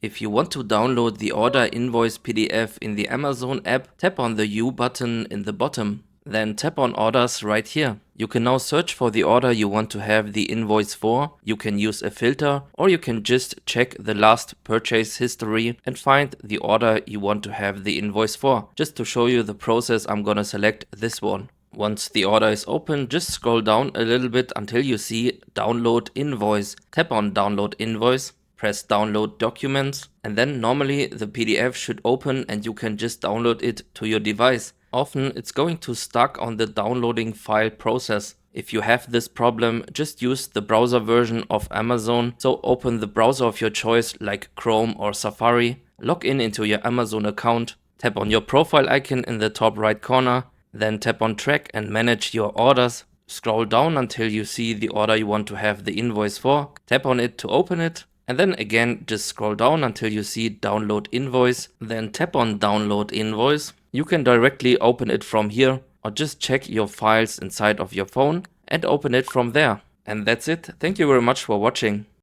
If you want to download the order invoice PDF in the Amazon app, tap on the U button in the bottom. Then tap on orders right here. You can now search for the order you want to have the invoice for. You can use a filter, or you can just check the last purchase history and find the order you want to have the invoice for. Just to show you the process, I'm gonna select this one. Once the order is open, just scroll down a little bit until you see download invoice. Tap on download invoice. Press download documents, and then normally the PDF should open and you can just download it to your device. Often it's going to stuck on the downloading file process. If you have this problem, just use the browser version of Amazon. So open the browser of your choice like Chrome or Safari, log in into your Amazon account, tap on your profile icon in the top right corner, then tap on track and manage your orders. Scroll down until you see the order you want to have the invoice for, tap on it to open it. And then again, just scroll down until you see download invoice, then tap on download invoice. You can directly open it from here, or just check your files inside of your phone and open it from there. And that's it. Thank you very much for watching.